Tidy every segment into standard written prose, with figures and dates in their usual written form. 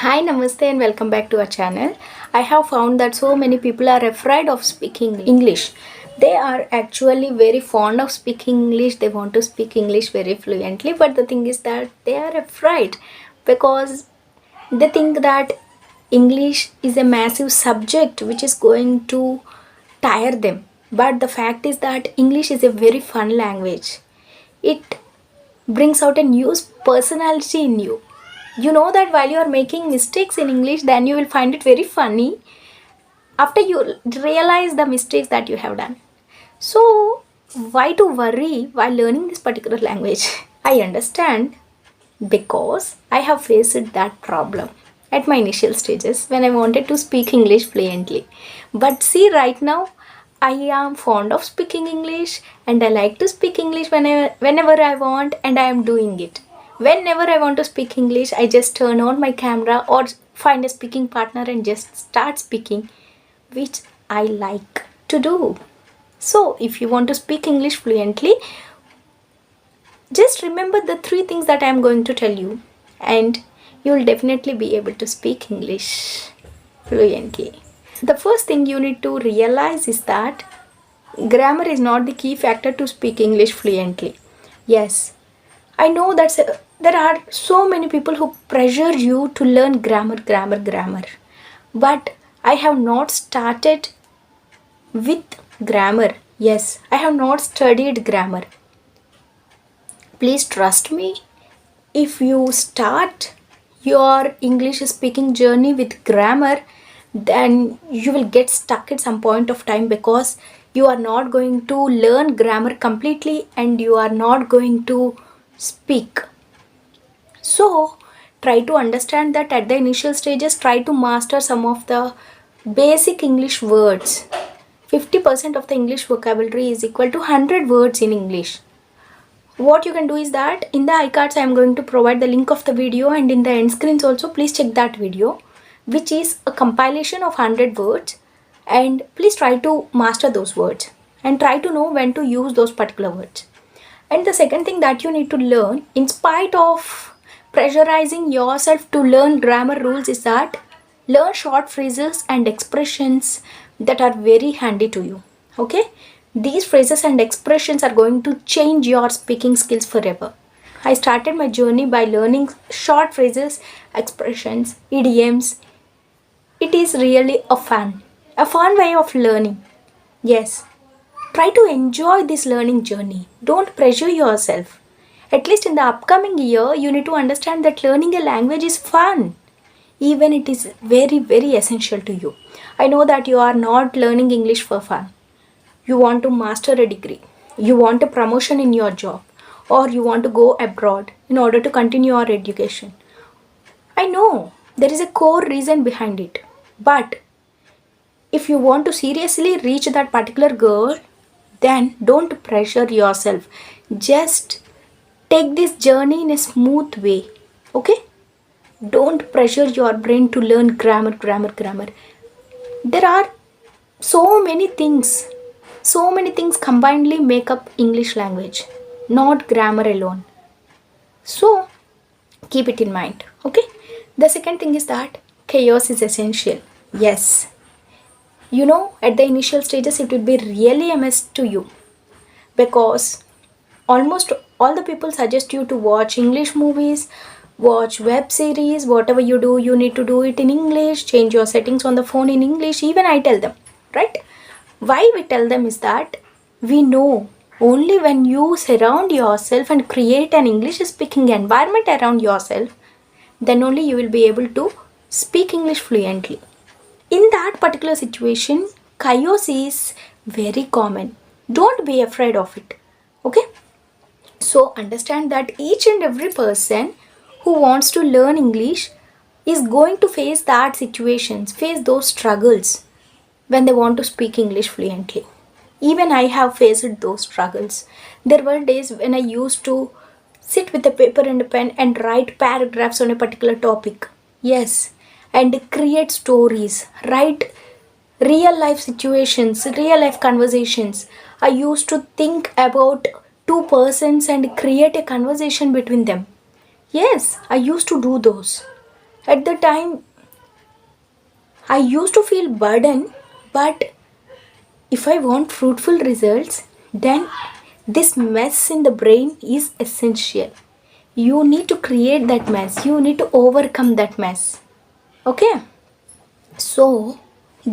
Hi, Namaste, and welcome back to our channel. I have found that so many people are afraid of speaking English. They are actually very fond of speaking English. They want to speak English very fluently, but the thing is that they are afraid because they think that English is a massive subject which is going to tire them. But the fact is that English is a very fun language. It brings out a new personality in you. You know that while you are making mistakes in English, then you will find it very funny after you realize the mistakes that you have done. So, why to worry while learning this particular language? I understand because I have faced that problem at my initial stages when I wanted to speak English fluently. But see, right now I am fond of speaking English and I like to speak English whenever I want, and I am doing it. Whenever I want to speak English, I just turn on my camera or find a speaking partner and just start speaking, which I like to do. So, if you want to speak English fluently, just remember the three things that I am going to tell you, and you will definitely be able to speak English fluently. The first thing you need to realize is that grammar is not the key factor to speak English fluently. Yes, I know that there are so many people who pressure you to learn grammar. But I have not started with grammar. Yes, I have not studied grammar. Please trust me. If you start your English speaking journey with grammar, then you will get stuck at some point of time because you are not going to learn grammar completely and you are not going to speak. So, try to understand that at the initial stages, try to master some of the basic English words. 50% of the English vocabulary is equal to 100 words in English. What you can do is that in the iCards I am going to provide the link of the video, and in the end screens also please check that video, which is a compilation of 100 words, and please try to master those words and try to know when to use those particular words. And the second thing that you need to learn, in spite of pressurizing yourself to learn grammar rules, is that learn short phrases and expressions that are very handy to you. Okay? These phrases and expressions are going to change your speaking skills forever. I started my journey by learning short phrases, expressions, idioms. It is really a fun way of learning. Yes. Try to enjoy this learning journey. Don't pressure yourself. At least in the upcoming year, you need to understand that learning a language is fun. Even it is very, very essential to you. I know that you are not learning English for fun. You want to master a degree, you want a promotion in your job, or you want to go abroad in order to continue your education. I know there is a core reason behind it, but if you want to seriously reach that particular goal, then don't pressure yourself. Just take this journey in a smooth way. Okay? Don't pressure your brain to learn grammar. There are so many things combinedly make up English language, not grammar alone. So keep it in mind. Okay? The second thing is that chaos is essential. Yes. You know, at the initial stages it will be really a mess to you because almost all the people suggest you to watch English movies, watch web series, whatever you do, you need to do it in English, change your settings on the phone in English. Even I tell them, right? Why we tell them is that we know only when you surround yourself and create an English speaking environment around yourself, then only you will be able to speak English fluently. In that particular situation, chaos is very common. Don't be afraid of it. Okay? So understand that each and every person who wants to learn English is going to face that situations, face those struggles when they want to speak English fluently. Even I have faced those struggles. There were days when I used to sit with a paper and a pen and write paragraphs on a particular topic. Yes, and create stories, write real life situations, real life conversations. I used to think about two persons and create a conversation between them. Yes, I used to do those. At the time, I used to feel burden, but if I want fruitful results, then this mess in the brain is essential. You need to create that mess, you need to overcome that mess. Okay? So,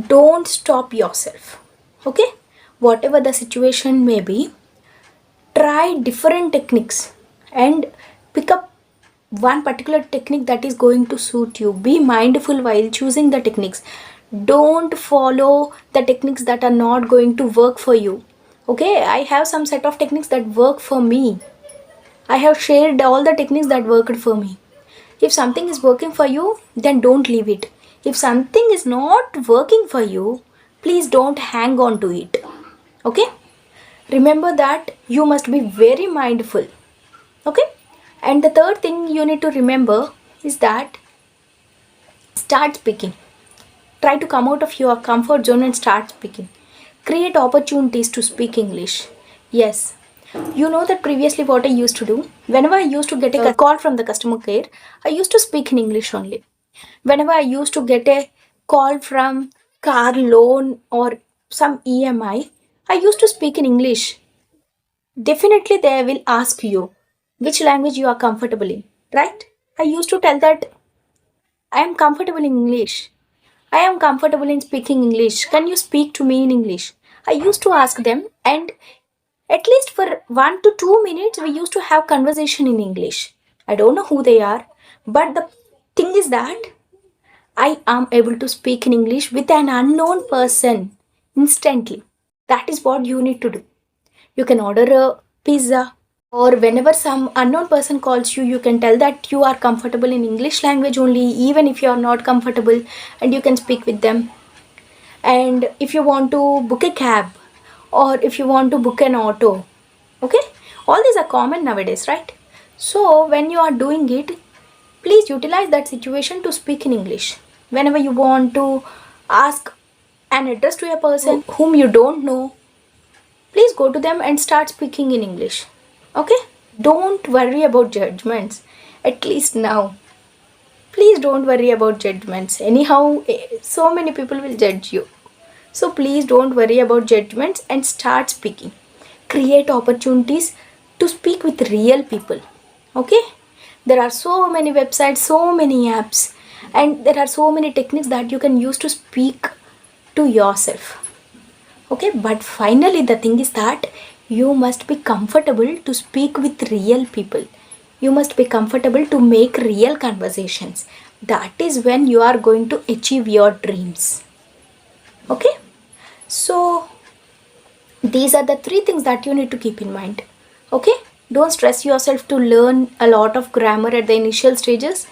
don't stop yourself. Okay? Whatever the situation may be, try different techniques and pick up one particular technique that is going to suit you. Be mindful while choosing the techniques. Don't follow the techniques that are not going to work for you. Okay, I have some set of techniques that work for me. I have shared all the techniques that worked for me. If something is working for you, then don't leave it. If something is not working for you, please don't hang on to it. Okay? Remember that you must be very mindful. Okay? And the third thing you need to remember is that start speaking. Try to come out of your comfort zone and start speaking. Create opportunities to speak English. Yes. You know that previously what I used to do? Whenever I used to get a call from the customer care, I used to speak in English only. Whenever I used to get a call from car loan or some EMI, I used to speak in English. Definitely they will ask you which language you are comfortable in, right? I used to tell that I am comfortable in English. I am comfortable in speaking English. Can you speak to me in English? I used to ask them, and at least for 1 to 2 minutes we used to have conversation in English. I don't know who they are, but the thing is that I am able to speak in English with an unknown person instantly. That is what you need to do. You can order a pizza, or whenever some unknown person calls you, you can tell that you are comfortable in English language only, even if you are not comfortable, and you can speak with them. And if you want to book a cab, or if you want to book an auto, okay, all these are common nowadays, right? So when you are doing it, please utilize that situation to speak in English. Whenever you want to ask an address to a person whom you don't know, please go to them and start speaking in English. Okay? Don't worry about judgments, at least now. Please don't worry about judgments. Anyhow, so many people will judge you. So please don't worry about judgments and start speaking. Create opportunities to speak with real people. Okay? There are so many websites, so many apps, and there are so many techniques that you can use to speak to yourself. Okay, but finally the thing is that you must be comfortable to speak with real people. You must be comfortable to make real conversations. That is when you are going to achieve your dreams. Okay, so these are the 3 things that you need to keep in mind. Okay, don't stress yourself to learn a lot of grammar at the initial stages,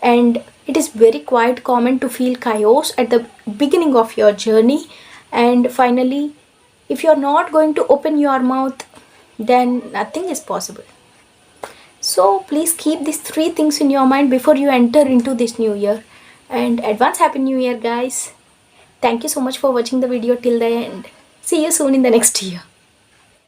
and it is very quite common to feel chaos at the beginning of your journey. And finally, if you are not going to open your mouth, then nothing is possible. So please keep these 3 things in your mind before you enter into this new year. And advance happy new year, guys. Thank you so much for watching the video till the end. See you soon in the next year.